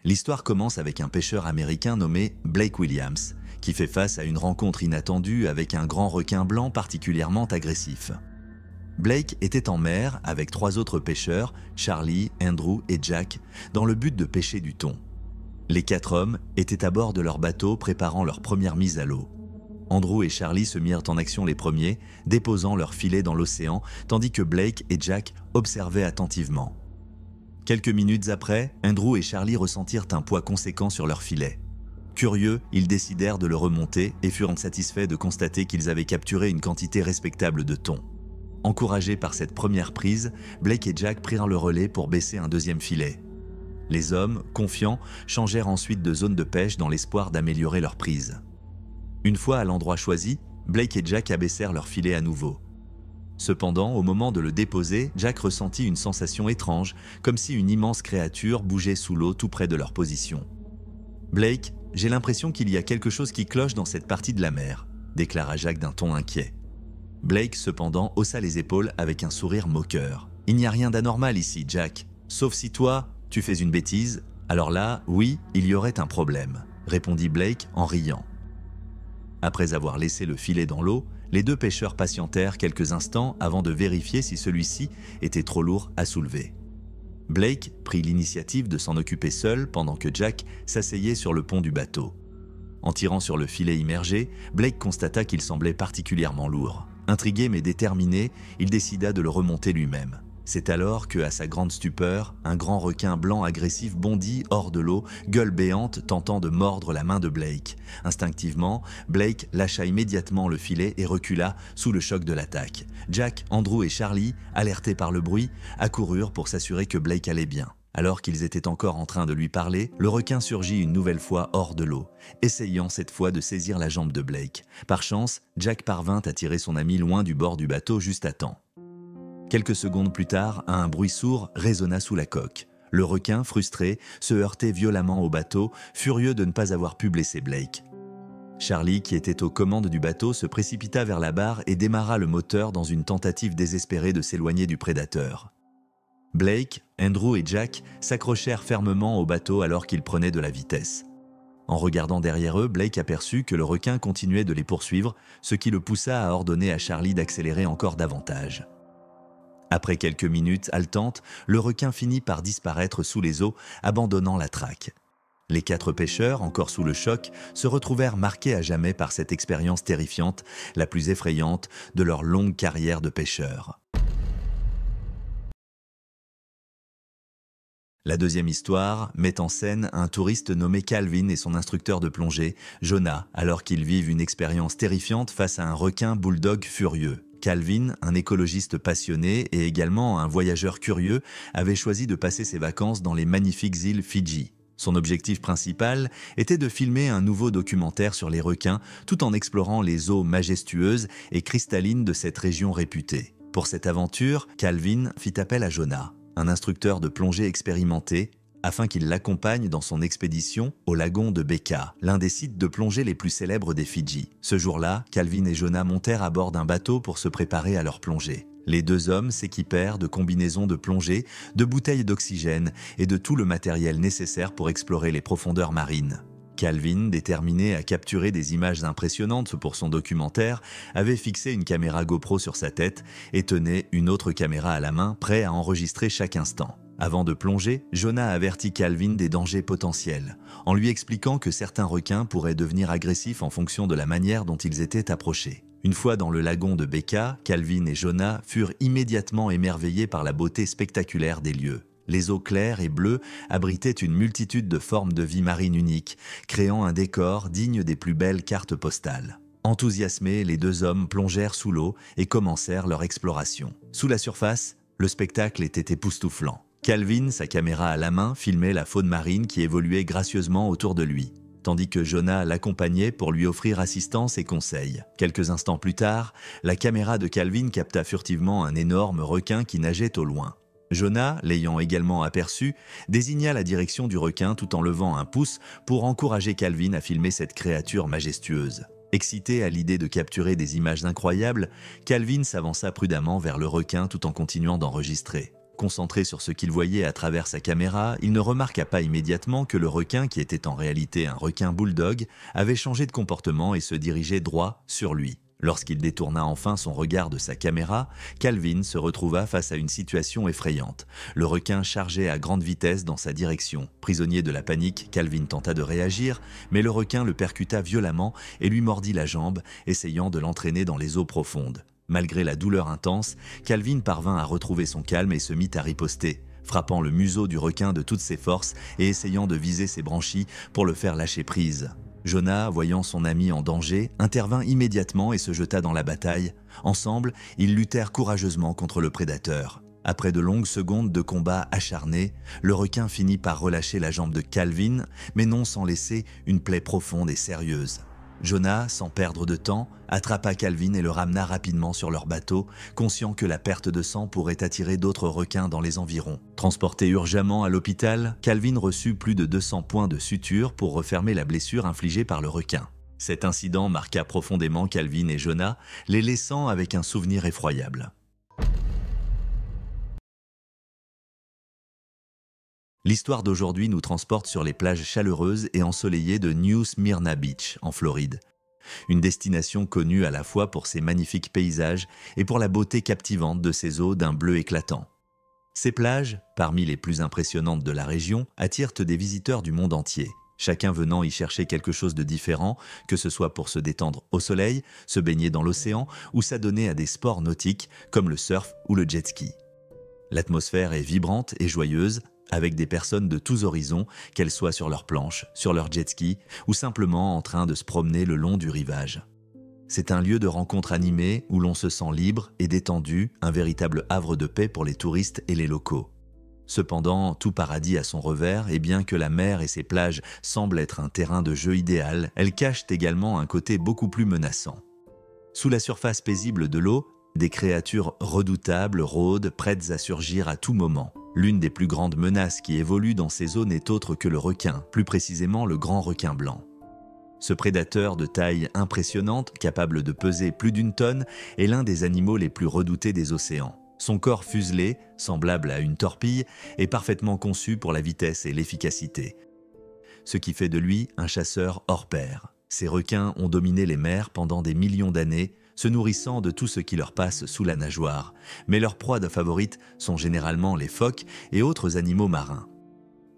L'histoire commence avec un pêcheur américain nommé Blake Williams, qui fait face à une rencontre inattendue avec un grand requin blanc particulièrement agressif. Blake était en mer avec 3 autres pêcheurs, Charlie, Andrew et Jack, dans le but de pêcher du thon. Les 4 hommes étaient à bord de leur bateau préparant leur première mise à l'eau. Andrew et Charlie se mirent en action les premiers, déposant leurs filets dans l'océan, tandis que Blake et Jack observaient attentivement. Quelques minutes après, Andrew et Charlie ressentirent un poids conséquent sur leur filet. Curieux, ils décidèrent de le remonter et furent satisfaits de constater qu'ils avaient capturé une quantité respectable de thon. Encouragés par cette première prise, Blake et Jack prirent le relais pour baisser un deuxième filet. Les hommes, confiants, changèrent ensuite de zone de pêche dans l'espoir d'améliorer leur prise. Une fois à l'endroit choisi, Blake et Jack abaissèrent leur filet à nouveau. Cependant, au moment de le déposer, Jack ressentit une sensation étrange, comme si une immense créature bougeait sous l'eau tout près de leur position. « Blake, j'ai l'impression qu'il y a quelque chose qui cloche dans cette partie de la mer », déclara Jack d'un ton inquiet. Blake, cependant, haussa les épaules avec un sourire moqueur. « Il n'y a rien d'anormal ici, Jack. Sauf si toi, tu fais une bêtise. Alors là, oui, il y aurait un problème », répondit Blake en riant. Après avoir laissé le filet dans l'eau, les 2 pêcheurs patientèrent quelques instants avant de vérifier si celui-ci était trop lourd à soulever. Blake prit l'initiative de s'en occuper seul pendant que Jack s'asseyait sur le pont du bateau. En tirant sur le filet immergé, Blake constata qu'il semblait particulièrement lourd. Intrigué mais déterminé, il décida de le remonter lui-même. C'est alors que, à sa grande stupeur, un grand requin blanc agressif bondit hors de l'eau, gueule béante tentant de mordre la main de Blake. Instinctivement, Blake lâcha immédiatement le filet et recula sous le choc de l'attaque. Jack, Andrew et Charlie, alertés par le bruit, accoururent pour s'assurer que Blake allait bien. Alors qu'ils étaient encore en train de lui parler, le requin surgit une nouvelle fois hors de l'eau, essayant cette fois de saisir la jambe de Blake. Par chance, Jack parvint à tirer son ami loin du bord du bateau juste à temps. Quelques secondes plus tard, un bruit sourd résonna sous la coque. Le requin, frustré, se heurtait violemment au bateau, furieux de ne pas avoir pu blesser Blake. Charlie, qui était aux commandes du bateau, se précipita vers la barre et démarra le moteur dans une tentative désespérée de s'éloigner du prédateur. Blake, Andrew et Jack s'accrochèrent fermement au bateau alors qu'ils prenaient de la vitesse. En regardant derrière eux, Blake aperçut que le requin continuait de les poursuivre, ce qui le poussa à ordonner à Charlie d'accélérer encore davantage. Après quelques minutes haletantes, le requin finit par disparaître sous les eaux, abandonnant la traque. Les 4 pêcheurs, encore sous le choc, se retrouvèrent marqués à jamais par cette expérience terrifiante, la plus effrayante de leur longue carrière de pêcheurs. La deuxième histoire met en scène un touriste nommé Calvin et son instructeur de plongée, Jonah, alors qu'ils vivent une expérience terrifiante face à un requin bulldog furieux. Calvin, un écologiste passionné et également un voyageur curieux, avait choisi de passer ses vacances dans les magnifiques îles Fidji. Son objectif principal était de filmer un nouveau documentaire sur les requins tout en explorant les eaux majestueuses et cristallines de cette région réputée. Pour cette aventure, Calvin fit appel à Jonah, un instructeur de plongée expérimenté, afin qu'il l'accompagne dans son expédition au lagon de Beka, l'un des sites de plongée les plus célèbres des Fidji. Ce jour-là, Calvin et Jonah montèrent à bord d'un bateau pour se préparer à leur plongée. Les 2 hommes s'équipèrent de combinaisons de plongée, de bouteilles d'oxygène et de tout le matériel nécessaire pour explorer les profondeurs marines. Calvin, déterminé à capturer des images impressionnantes pour son documentaire, avait fixé une caméra GoPro sur sa tête et tenait une autre caméra à la main, prêt à enregistrer chaque instant. Avant de plonger, Jonah avertit Calvin des dangers potentiels, en lui expliquant que certains requins pourraient devenir agressifs en fonction de la manière dont ils étaient approchés. Une fois dans le lagon de Beka, Calvin et Jonah furent immédiatement émerveillés par la beauté spectaculaire des lieux. Les eaux claires et bleues abritaient une multitude de formes de vie marine uniques, créant un décor digne des plus belles cartes postales. Enthousiasmés, les 2 hommes plongèrent sous l'eau et commencèrent leur exploration. Sous la surface, le spectacle était époustouflant. Calvin, sa caméra à la main, filmait la faune marine qui évoluait gracieusement autour de lui, tandis que Jonah l'accompagnait pour lui offrir assistance et conseils. Quelques instants plus tard, la caméra de Calvin capta furtivement un énorme requin qui nageait au loin. Jonah, l'ayant également aperçu, désigna la direction du requin tout en levant un pouce pour encourager Calvin à filmer cette créature majestueuse. Excité à l'idée de capturer des images incroyables, Calvin s'avança prudemment vers le requin tout en continuant d'enregistrer. Concentré sur ce qu'il voyait à travers sa caméra, il ne remarqua pas immédiatement que le requin, qui était en réalité un requin bulldog, avait changé de comportement et se dirigeait droit sur lui. Lorsqu'il détourna enfin son regard de sa caméra, Calvin se retrouva face à une situation effrayante. Le requin chargeait à grande vitesse dans sa direction. Prisonnier de la panique, Calvin tenta de réagir, mais le requin le percuta violemment et lui mordit la jambe, essayant de l'entraîner dans les eaux profondes. Malgré la douleur intense, Calvin parvint à retrouver son calme et se mit à riposter, frappant le museau du requin de toutes ses forces et essayant de viser ses branchies pour le faire lâcher prise. Jonah, voyant son ami en danger, intervint immédiatement et se jeta dans la bataille. Ensemble, ils luttèrent courageusement contre le prédateur. Après de longues secondes de combat acharné, le requin finit par relâcher la jambe de Calvin, mais non sans laisser une plaie profonde et sérieuse. Jonah, sans perdre de temps, attrapa Calvin et le ramena rapidement sur leur bateau, conscient que la perte de sang pourrait attirer d'autres requins dans les environs. Transporté urgemment à l'hôpital, Calvin reçut plus de 200 points de suture pour refermer la blessure infligée par le requin. Cet incident marqua profondément Calvin et Jonah, les laissant avec un souvenir effroyable. L'histoire d'aujourd'hui nous transporte sur les plages chaleureuses et ensoleillées de New Smyrna Beach, en Floride. Une destination connue à la fois pour ses magnifiques paysages et pour la beauté captivante de ses eaux d'un bleu éclatant. Ces plages, parmi les plus impressionnantes de la région, attirent des visiteurs du monde entier, chacun venant y chercher quelque chose de différent, que ce soit pour se détendre au soleil, se baigner dans l'océan ou s'adonner à des sports nautiques comme le surf ou le jet ski. L'atmosphère est vibrante et joyeuse, avec des personnes de tous horizons, qu'elles soient sur leur planche, sur leur jet ski ou simplement en train de se promener le long du rivage. C'est un lieu de rencontre animé où l'on se sent libre et détendu, un véritable havre de paix pour les touristes et les locaux. Cependant, tout paradis a son revers et bien que la mer et ses plages semblent être un terrain de jeu idéal, elles cachent également un côté beaucoup plus menaçant. Sous la surface paisible de l'eau, des créatures redoutables rôdent, prêtes à surgir à tout moment. L'une des plus grandes menaces qui évolue dans ces eaux n'est autre que le requin, plus précisément le grand requin blanc. Ce prédateur de taille impressionnante, capable de peser plus d'1 tonne, est l'un des animaux les plus redoutés des océans. Son corps fuselé, semblable à une torpille, est parfaitement conçu pour la vitesse et l'efficacité, ce qui fait de lui un chasseur hors pair. Ces requins ont dominé les mers pendant des millions d'années, se nourrissant de tout ce qui leur passe sous la nageoire. Mais leurs proies favorites sont généralement les phoques et autres animaux marins.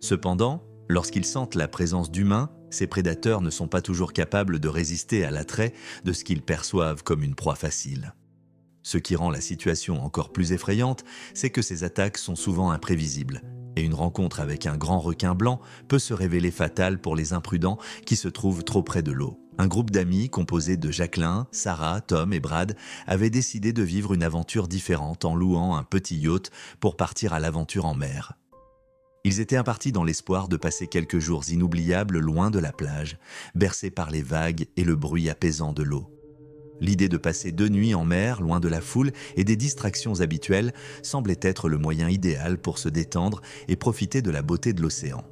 Cependant, lorsqu'ils sentent la présence d'humains, ces prédateurs ne sont pas toujours capables de résister à l'attrait de ce qu'ils perçoivent comme une proie facile. Ce qui rend la situation encore plus effrayante, c'est que ces attaques sont souvent imprévisibles, et une rencontre avec un grand requin blanc peut se révéler fatale pour les imprudents qui se trouvent trop près de l'eau. Un groupe d'amis composé de Jacqueline, Sarah, Tom et Brad avait décidé de vivre une aventure différente en louant un petit yacht pour partir à l'aventure en mer. Ils étaient partis dans l'espoir de passer quelques jours inoubliables loin de la plage, bercés par les vagues et le bruit apaisant de l'eau. L'idée de passer 2 nuits en mer, loin de la foule et des distractions habituelles, semblait être le moyen idéal pour se détendre et profiter de la beauté de l'océan.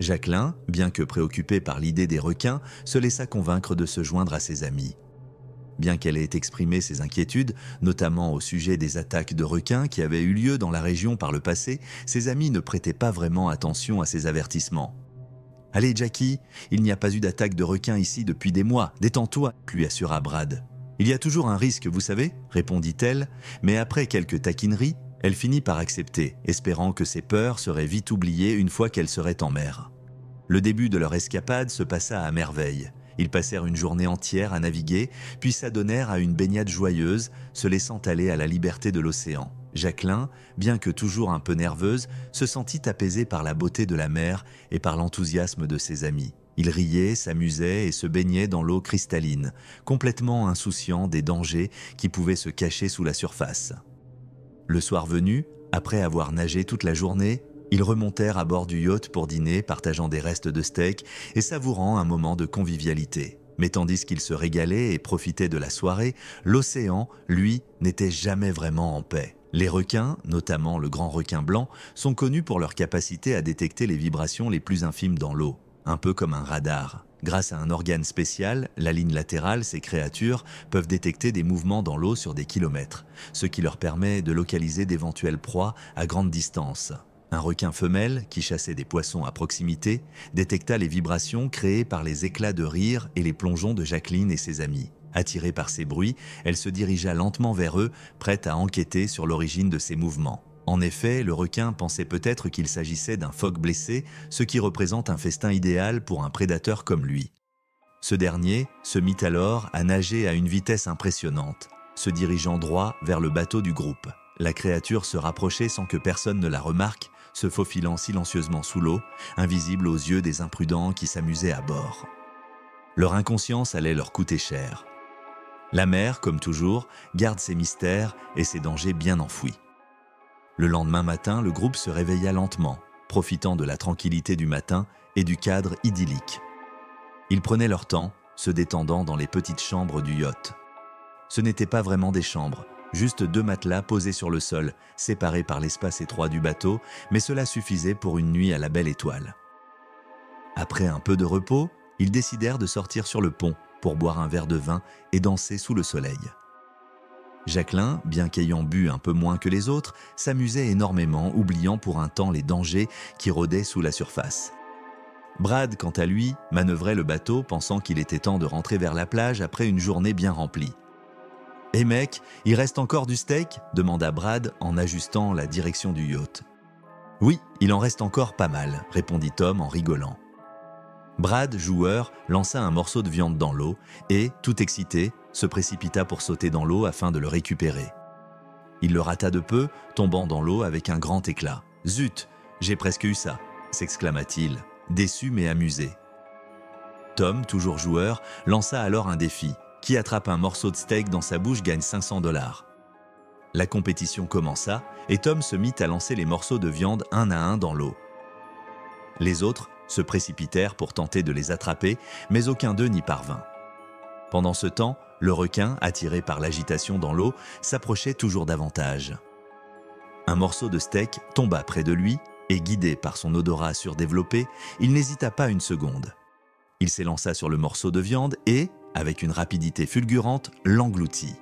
Jacqueline, bien que préoccupée par l'idée des requins, se laissa convaincre de se joindre à ses amis. Bien qu'elle ait exprimé ses inquiétudes, notamment au sujet des attaques de requins qui avaient eu lieu dans la région par le passé, ses amis ne prêtaient pas vraiment attention à ces avertissements. « Allez Jackie, il n'y a pas eu d'attaque de requins ici depuis des mois, détends-toi » lui assura Brad. « Il y a toujours un risque, vous savez » répondit-elle, mais après quelques taquineries, elle finit par accepter, espérant que ses peurs seraient vite oubliées une fois qu'elle serait en mer. Le début de leur escapade se passa à merveille. Ils passèrent une journée entière à naviguer, puis s'adonnèrent à une baignade joyeuse, se laissant aller à la liberté de l'océan. Jacqueline, bien que toujours un peu nerveuse, se sentit apaisée par la beauté de la mer et par l'enthousiasme de ses amis. Ils riaient, s'amusaient et se baignaient dans l'eau cristalline, complètement insouciants des dangers qui pouvaient se cacher sous la surface. Le soir venu, après avoir nagé toute la journée, ils remontèrent à bord du yacht pour dîner, partageant des restes de steak et savourant un moment de convivialité. Mais tandis qu'ils se régalaient et profitaient de la soirée, l'océan, lui, n'était jamais vraiment en paix. Les requins, notamment le grand requin blanc, sont connus pour leur capacité à détecter les vibrations les plus infimes dans l'eau. un peu comme un radar. Grâce à un organe spécial, la ligne latérale, ces créatures peuvent détecter des mouvements dans l'eau sur des kilomètres, ce qui leur permet de localiser d'éventuelles proies à grande distance. Un requin femelle, qui chassait des poissons à proximité, détecta les vibrations créées par les éclats de rire et les plongeons de Jacqueline et ses amis. Attirée par ces bruits, elle se dirigea lentement vers eux, prête à enquêter sur l'origine de ces mouvements. En effet, le requin pensait peut-être qu'il s'agissait d'un phoque blessé, ce qui représente un festin idéal pour un prédateur comme lui. Ce dernier se mit alors à nager à une vitesse impressionnante, se dirigeant droit vers le bateau du groupe. La créature se rapprochait sans que personne ne la remarque, se faufilant silencieusement sous l'eau, invisible aux yeux des imprudents qui s'amusaient à bord. Leur inconscience allait leur coûter cher. La mer, comme toujours, garde ses mystères et ses dangers bien enfouis. Le lendemain matin, le groupe se réveilla lentement, profitant de la tranquillité du matin et du cadre idyllique. Ils prenaient leur temps, se détendant dans les petites chambres du yacht. Ce n'étaient pas vraiment des chambres, juste 2 matelas posés sur le sol, séparés par l'espace étroit du bateau, mais cela suffisait pour une nuit à la belle étoile. Après un peu de repos, ils décidèrent de sortir sur le pont pour boire un verre de vin et danser sous le soleil. Jacqueline, bien qu'ayant bu un peu moins que les autres, s'amusait énormément, oubliant pour un temps les dangers qui rôdaient sous la surface. Brad, quant à lui, manœuvrait le bateau, pensant qu'il était temps de rentrer vers la plage après une journée bien remplie. « Eh mec, il reste encore du steak ?» demanda Brad en ajustant la direction du yacht. « Oui, il en reste encore pas mal », répondit Tom en rigolant. Brad, joueur, lança un morceau de viande dans l'eau et, tout excité, se précipita pour sauter dans l'eau afin de le récupérer. Il le rata de peu, tombant dans l'eau avec un grand éclat. « Zut, j'ai presque eu ça !» s'exclama-t-il, déçu mais amusé. Tom, toujours joueur, lança alors un défi. Qui attrape un morceau de steak dans sa bouche gagne 500 $. La compétition commença et Tom se mit à lancer les morceaux de viande un à un dans l'eau. Les autres se précipitèrent pour tenter de les attraper, mais aucun d'eux n'y parvint. Pendant ce temps, le requin, attiré par l'agitation dans l'eau, s'approchait toujours davantage. Un morceau de steak tomba près de lui et, guidé par son odorat surdéveloppé, il n'hésita pas une seconde. Il s'élança sur le morceau de viande et, avec une rapidité fulgurante, l'engloutit.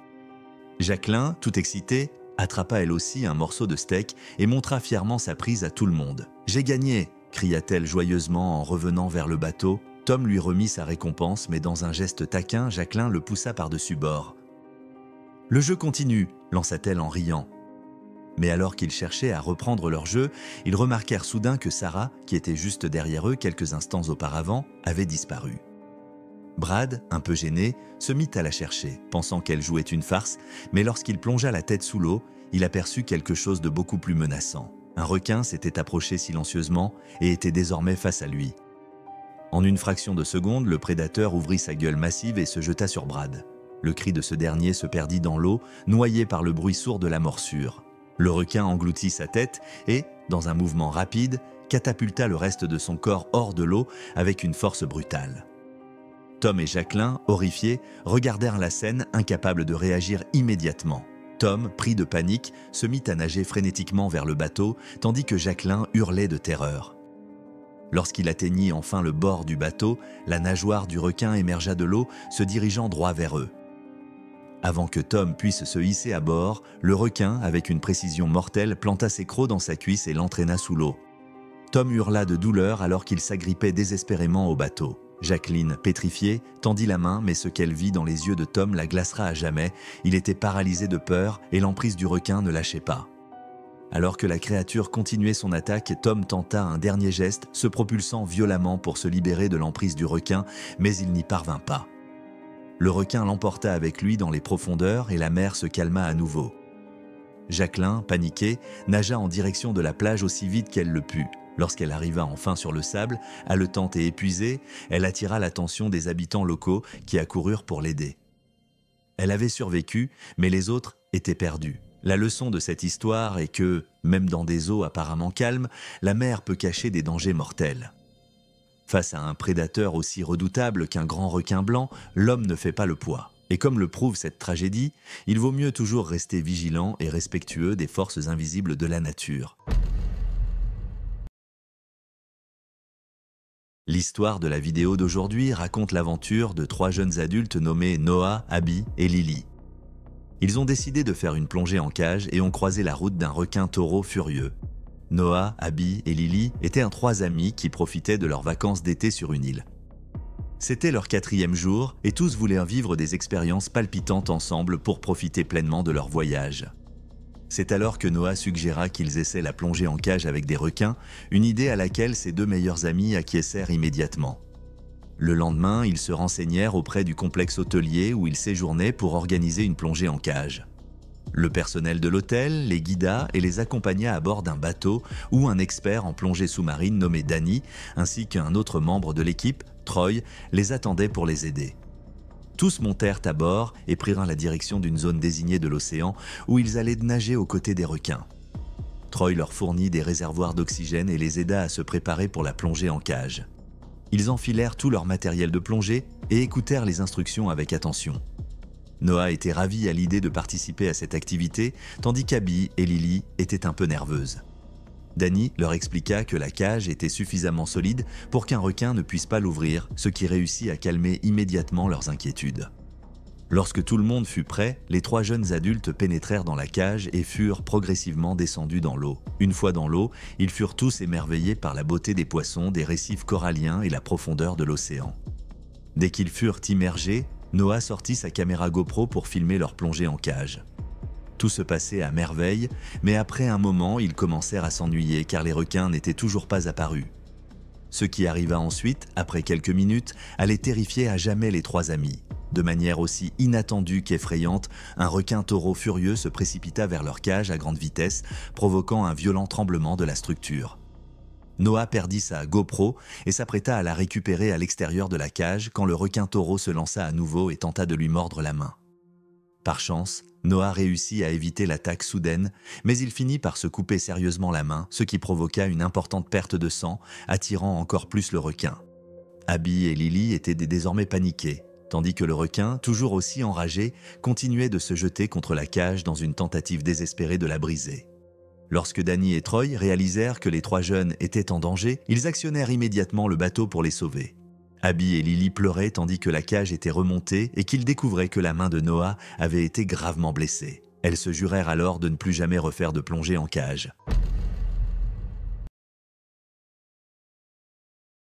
Jacqueline, tout excitée, attrapa elle aussi un morceau de steak et montra fièrement sa prise à tout le monde. « J'ai gagné !» cria-t-elle joyeusement en revenant vers le bateau. Tom lui remit sa récompense, mais dans un geste taquin, Jacqueline le poussa par-dessus bord. « Le jeu continue !» lança-t-elle en riant. Mais alors qu'ils cherchaient à reprendre leur jeu, ils remarquèrent soudain que Sarah, qui était juste derrière eux quelques instants auparavant, avait disparu. Brad, un peu gêné, se mit à la chercher, pensant qu'elle jouait une farce, mais lorsqu'il plongea la tête sous l'eau, il aperçut quelque chose de beaucoup plus menaçant. Un requin s'était approché silencieusement et était désormais face à lui. En une fraction de seconde, le prédateur ouvrit sa gueule massive et se jeta sur Brad. Le cri de ce dernier se perdit dans l'eau, noyé par le bruit sourd de la morsure. Le requin engloutit sa tête et, dans un mouvement rapide, catapulta le reste de son corps hors de l'eau avec une force brutale. Tom et Jacqueline, horrifiés, regardèrent la scène, incapables de réagir immédiatement. Tom, pris de panique, se mit à nager frénétiquement vers le bateau, tandis que Jacqueline hurlait de terreur. Lorsqu'il atteignit enfin le bord du bateau, la nageoire du requin émergea de l'eau, se dirigeant droit vers eux. Avant que Tom puisse se hisser à bord, le requin, avec une précision mortelle, planta ses crocs dans sa cuisse et l'entraîna sous l'eau. Tom hurla de douleur alors qu'il s'agrippait désespérément au bateau. Jacqueline, pétrifiée, tendit la main, mais ce qu'elle vit dans les yeux de Tom la glacera à jamais. Il était paralysé de peur et l'emprise du requin ne lâchait pas. Alors que la créature continuait son attaque, Tom tenta un dernier geste, se propulsant violemment pour se libérer de l'emprise du requin, mais il n'y parvint pas. Le requin l'emporta avec lui dans les profondeurs et la mer se calma à nouveau. Jacqueline, paniquée, nagea en direction de la plage aussi vite qu'elle le put. Lorsqu'elle arriva enfin sur le sable, haletante et épuisée, elle attira l'attention des habitants locaux qui accoururent pour l'aider. Elle avait survécu, mais les autres étaient perdus. La leçon de cette histoire est que, même dans des eaux apparemment calmes, la mer peut cacher des dangers mortels. Face à un prédateur aussi redoutable qu'un grand requin blanc, l'homme ne fait pas le poids. Et comme le prouve cette tragédie, il vaut mieux toujours rester vigilant et respectueux des forces invisibles de la nature. L'histoire de la vidéo d'aujourd'hui raconte l'aventure de 3 jeunes adultes nommés Noah, Abby et Lily. Ils ont décidé de faire une plongée en cage et ont croisé la route d'un requin-taureau furieux. Noah, Abby et Lily étaient 3 amis qui profitaient de leurs vacances d'été sur une île. C'était leur 4e jour et tous voulaient vivre des expériences palpitantes ensemble pour profiter pleinement de leur voyage. C'est alors que Noah suggéra qu'ils essaient la plongée en cage avec des requins, une idée à laquelle ses 2 meilleurs amis acquiescèrent immédiatement. Le lendemain, ils se renseignèrent auprès du complexe hôtelier où ils séjournaient pour organiser une plongée en cage. Le personnel de l'hôtel les guida et les accompagna à bord d'un bateau où un expert en plongée sous-marine nommé Danny, ainsi qu'un autre membre de l'équipe, Troy, les attendait pour les aider. Tous montèrent à bord et prirent la direction d'une zone désignée de l'océan où ils allaient nager aux côtés des requins. Troy leur fournit des réservoirs d'oxygène et les aida à se préparer pour la plongée en cage. Ils enfilèrent tout leur matériel de plongée et écoutèrent les instructions avec attention. Noah était ravi à l'idée de participer à cette activité, tandis qu'Abby et Lily étaient un peu nerveuses. Danny leur expliqua que la cage était suffisamment solide pour qu'un requin ne puisse pas l'ouvrir, ce qui réussit à calmer immédiatement leurs inquiétudes. Lorsque tout le monde fut prêt, les 3 jeunes adultes pénétrèrent dans la cage et furent progressivement descendus dans l'eau. Une fois dans l'eau, ils furent tous émerveillés par la beauté des poissons, des récifs coralliens et la profondeur de l'océan. Dès qu'ils furent immergés, Noah sortit sa caméra GoPro pour filmer leur plongée en cage. Tout se passait à merveille, mais après un moment, ils commencèrent à s'ennuyer car les requins n'étaient toujours pas apparus. Ce qui arriva ensuite, après quelques minutes, allait terrifier à jamais les 3 amis. De manière aussi inattendue qu'effrayante, un requin-taureau furieux se précipita vers leur cage à grande vitesse, provoquant un violent tremblement de la structure. Noah perdit sa GoPro et s'apprêta à la récupérer à l'extérieur de la cage quand le requin-taureau se lança à nouveau et tenta de lui mordre la main. Par chance, Noah réussit à éviter l'attaque soudaine, mais il finit par se couper sérieusement la main, ce qui provoqua une importante perte de sang, attirant encore plus le requin. Abby et Lily étaient désormais paniqués, tandis que le requin, toujours aussi enragé, continuait de se jeter contre la cage dans une tentative désespérée de la briser. Lorsque Danny et Troy réalisèrent que les 3 jeunes étaient en danger, ils actionnèrent immédiatement le bateau pour les sauver. Abby et Lily pleuraient tandis que la cage était remontée et qu'ils découvraient que la main de Noah avait été gravement blessée. Elles se jurèrent alors de ne plus jamais refaire de plongée en cage.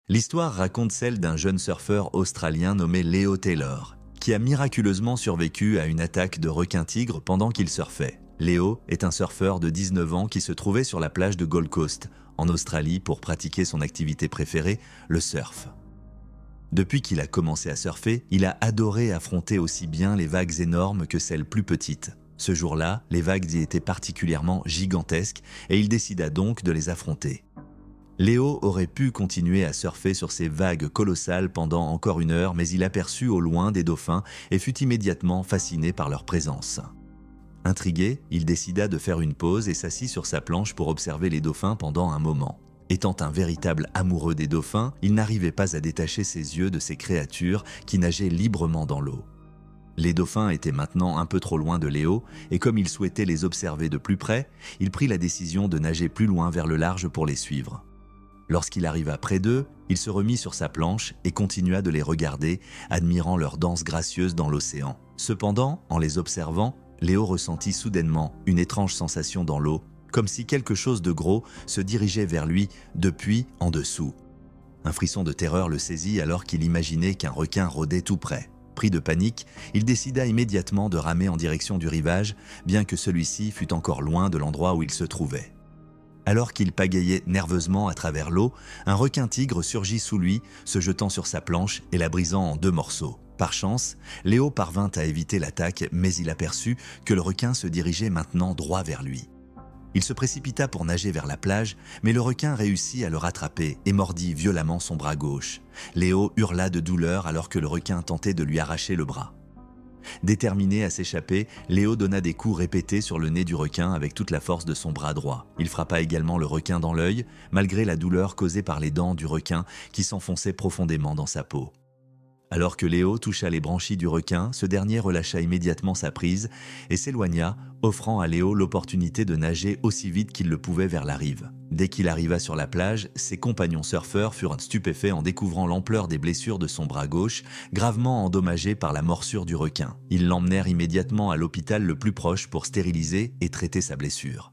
L'histoire raconte celle d'un jeune surfeur australien nommé Leo Taylor, qui a miraculeusement survécu à une attaque de requin-tigre pendant qu'il surfait. Leo est un surfeur de 19 ans qui se trouvait sur la plage de Gold Coast, en Australie, pour pratiquer son activité préférée, le surf. Depuis qu'il a commencé à surfer, il a adoré affronter aussi bien les vagues énormes que celles plus petites. Ce jour-là, les vagues y étaient particulièrement gigantesques et il décida donc de les affronter. Léo aurait pu continuer à surfer sur ces vagues colossales pendant encore 1 heure, mais il aperçut au loin des dauphins et fut immédiatement fasciné par leur présence. Intrigué, il décida de faire une pause et s'assit sur sa planche pour observer les dauphins pendant un moment. Étant un véritable amoureux des dauphins, il n'arrivait pas à détacher ses yeux de ces créatures qui nageaient librement dans l'eau. Les dauphins étaient maintenant un peu trop loin de Léo, et comme il souhaitait les observer de plus près, il prit la décision de nager plus loin vers le large pour les suivre. Lorsqu'il arriva près d'eux, il se remit sur sa planche et continua de les regarder, admirant leur danse gracieuse dans l'océan. Cependant, en les observant, Léo ressentit soudainement une étrange sensation dans l'eau, comme si quelque chose de gros se dirigeait vers lui depuis en dessous. Un frisson de terreur le saisit alors qu'il imaginait qu'un requin rôdait tout près. Pris de panique, il décida immédiatement de ramer en direction du rivage, bien que celui-ci fût encore loin de l'endroit où il se trouvait. Alors qu'il pagayait nerveusement à travers l'eau, un requin-tigre surgit sous lui, se jetant sur sa planche et la brisant en 2 morceaux. Par chance, Léo parvint à éviter l'attaque, mais il aperçut que le requin se dirigeait maintenant droit vers lui. Il se précipita pour nager vers la plage, mais le requin réussit à le rattraper et mordit violemment son bras gauche. Léo hurla de douleur alors que le requin tentait de lui arracher le bras. Déterminé à s'échapper, Léo donna des coups répétés sur le nez du requin avec toute la force de son bras droit. Il frappa également le requin dans l'œil, malgré la douleur causée par les dents du requin qui s'enfonçaient profondément dans sa peau. Alors que Léo toucha les branchies du requin, ce dernier relâcha immédiatement sa prise et s'éloigna, offrant à Léo l'opportunité de nager aussi vite qu'il le pouvait vers la rive. Dès qu'il arriva sur la plage, ses compagnons surfeurs furent stupéfaits en découvrant l'ampleur des blessures de son bras gauche, gravement endommagé par la morsure du requin. Ils l'emmenèrent immédiatement à l'hôpital le plus proche pour stériliser et traiter sa blessure.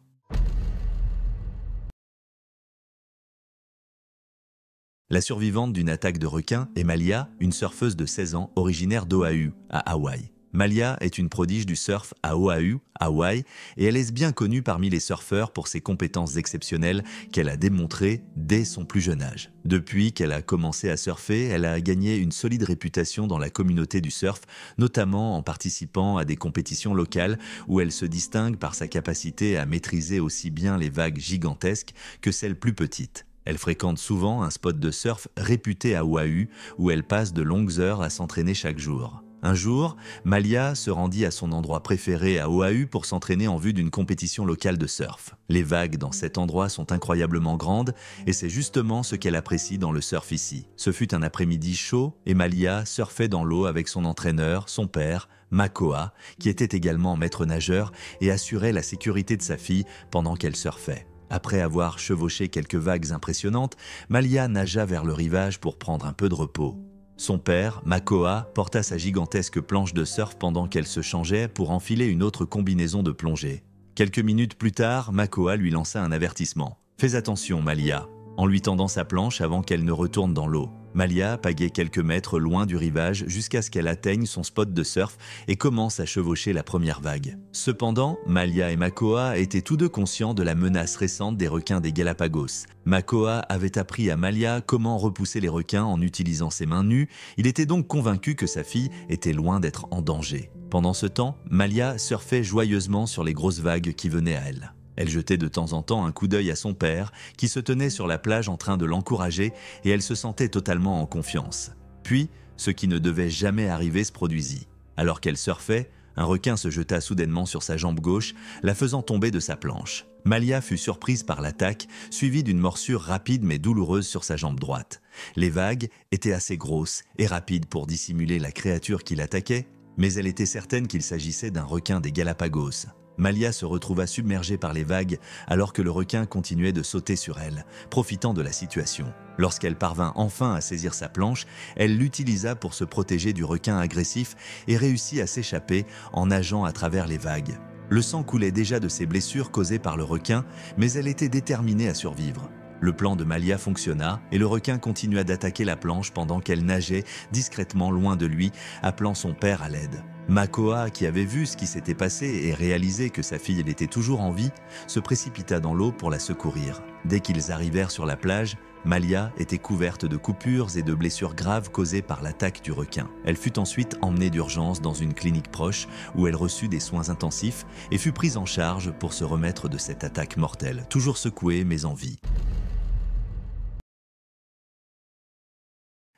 La survivante d'une attaque de requin est Malia, une surfeuse de 16 ans originaire d'Oahu, à Hawaï. Malia est une prodige du surf à Oahu, Hawaï, et elle est bien connue parmi les surfeurs pour ses compétences exceptionnelles qu'elle a démontrées dès son plus jeune âge. Depuis qu'elle a commencé à surfer, elle a gagné une solide réputation dans la communauté du surf, notamment en participant à des compétitions locales où elle se distingue par sa capacité à maîtriser aussi bien les vagues gigantesques que celles plus petites. Elle fréquente souvent un spot de surf réputé à Oahu où elle passe de longues heures à s'entraîner chaque jour. Un jour, Malia se rendit à son endroit préféré à Oahu pour s'entraîner en vue d'une compétition locale de surf. Les vagues dans cet endroit sont incroyablement grandes et c'est justement ce qu'elle apprécie dans le surf ici. Ce fut un après-midi chaud et Malia surfait dans l'eau avec son entraîneur, son père, Makoa, qui était également maître nageur et assurait la sécurité de sa fille pendant qu'elle surfait. Après avoir chevauché quelques vagues impressionnantes, Malia nagea vers le rivage pour prendre un peu de repos. Son père, Makoa, porta sa gigantesque planche de surf pendant qu'elle se changeait pour enfiler une autre combinaison de plongée. Quelques minutes plus tard, Makoa lui lança un avertissement. « Fais attention, Malia », en lui tendant sa planche avant qu'elle ne retourne dans l'eau. Malia pagaie quelques mètres loin du rivage jusqu'à ce qu'elle atteigne son spot de surf et commence à chevaucher la première vague. Cependant, Malia et Makoa étaient tous deux conscients de la menace récente des requins des Galapagos. Makoa avait appris à Malia comment repousser les requins en utilisant ses mains nues, il était donc convaincu que sa fille était loin d'être en danger. Pendant ce temps, Malia surfait joyeusement sur les grosses vagues qui venaient à elle. Elle jetait de temps en temps un coup d'œil à son père, qui se tenait sur la plage en train de l'encourager, et elle se sentait totalement en confiance. Puis, ce qui ne devait jamais arriver se produisit. Alors qu'elle surfait, un requin se jeta soudainement sur sa jambe gauche, la faisant tomber de sa planche. Malia fut surprise par l'attaque, suivie d'une morsure rapide mais douloureuse sur sa jambe droite. Les vagues étaient assez grosses et rapides pour dissimuler la créature qui l'attaquait, mais elle était certaine qu'il s'agissait d'un requin des Galapagos. Malia se retrouva submergée par les vagues alors que le requin continuait de sauter sur elle, profitant de la situation. Lorsqu'elle parvint enfin à saisir sa planche, elle l'utilisa pour se protéger du requin agressif et réussit à s'échapper en nageant à travers les vagues. Le sang coulait déjà de ses blessures causées par le requin, mais elle était déterminée à survivre. Le plan de Malia fonctionna et le requin continua d'attaquer la planche pendant qu'elle nageait discrètement loin de lui, appelant son père à l'aide. Makoa, qui avait vu ce qui s'était passé et réalisé que sa fille était toujours en vie, se précipita dans l'eau pour la secourir. Dès qu'ils arrivèrent sur la plage, Malia était couverte de coupures et de blessures graves causées par l'attaque du requin. Elle fut ensuite emmenée d'urgence dans une clinique proche où elle reçut des soins intensifs et fut prise en charge pour se remettre de cette attaque mortelle, toujours secouée mais en vie.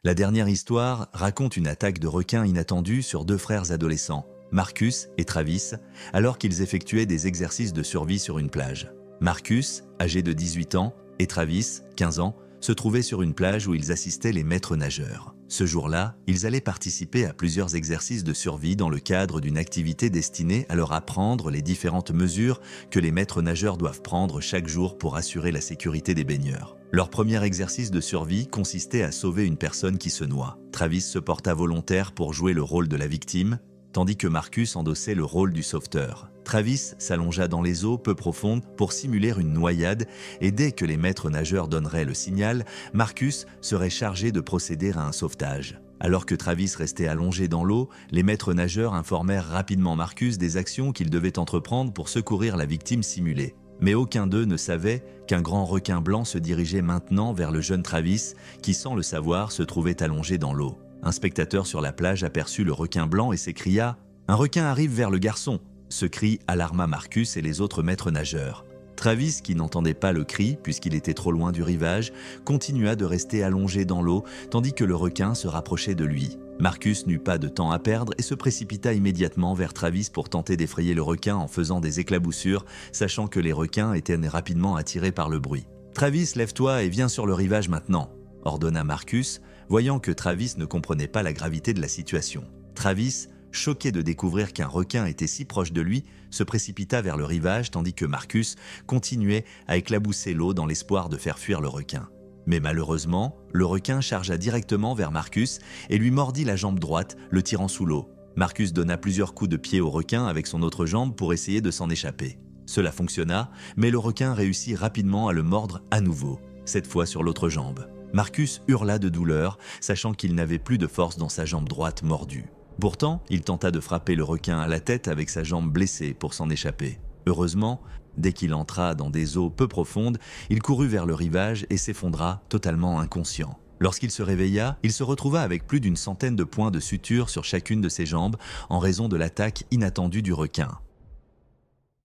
La dernière histoire raconte une attaque de requin inattendue sur deux frères adolescents, Marcus et Travis, alors qu'ils effectuaient des exercices de survie sur une plage. Marcus, âgé de 18 ans, et Travis, 15 ans, se trouvaient sur une plage où ils assistaient les maîtres nageurs. Ce jour-là, ils allaient participer à plusieurs exercices de survie dans le cadre d'une activité destinée à leur apprendre les différentes mesures que les maîtres nageurs doivent prendre chaque jour pour assurer la sécurité des baigneurs. Leur premier exercice de survie consistait à sauver une personne qui se noie. Travis se porta volontaire pour jouer le rôle de la victime, tandis que Marcus endossait le rôle du sauveteur. Travis s'allongea dans les eaux peu profondes pour simuler une noyade et dès que les maîtres nageurs donneraient le signal, Marcus serait chargé de procéder à un sauvetage. Alors que Travis restait allongé dans l'eau, les maîtres nageurs informèrent rapidement Marcus des actions qu'il devait entreprendre pour secourir la victime simulée. Mais aucun d'eux ne savait qu'un grand requin blanc se dirigeait maintenant vers le jeune Travis qui, sans le savoir, se trouvait allongé dans l'eau. Un spectateur sur la plage aperçut le requin blanc et s'écria « Un requin arrive vers le garçon !» Ce cri alarma Marcus et les autres maîtres nageurs. Travis, qui n'entendait pas le cri puisqu'il était trop loin du rivage, continua de rester allongé dans l'eau tandis que le requin se rapprochait de lui. Marcus n'eut pas de temps à perdre et se précipita immédiatement vers Travis pour tenter d'effrayer le requin en faisant des éclaboussures, sachant que les requins étaient rapidement attirés par le bruit. « Travis, lève-toi et viens sur le rivage maintenant !» ordonna Marcus, Voyant que Travis ne comprenait pas la gravité de la situation, Travis, choqué de découvrir qu'un requin était si proche de lui, se précipita vers le rivage tandis que Marcus continuait à éclabousser l'eau dans l'espoir de faire fuir le requin. Mais malheureusement, le requin chargea directement vers Marcus et lui mordit la jambe droite, le tirant sous l'eau. Marcus donna plusieurs coups de pied au requin avec son autre jambe pour essayer de s'en échapper. Cela fonctionna, mais le requin réussit rapidement à le mordre à nouveau, cette fois sur l'autre jambe. Marcus hurla de douleur, sachant qu'il n'avait plus de force dans sa jambe droite mordue. Pourtant, il tenta de frapper le requin à la tête avec sa jambe blessée pour s'en échapper. Heureusement, dès qu'il entra dans des eaux peu profondes, il courut vers le rivage et s'effondra totalement inconscient. Lorsqu'il se réveilla, il se retrouva avec plus d'100 de points de suture sur chacune de ses jambes en raison de l'attaque inattendue du requin.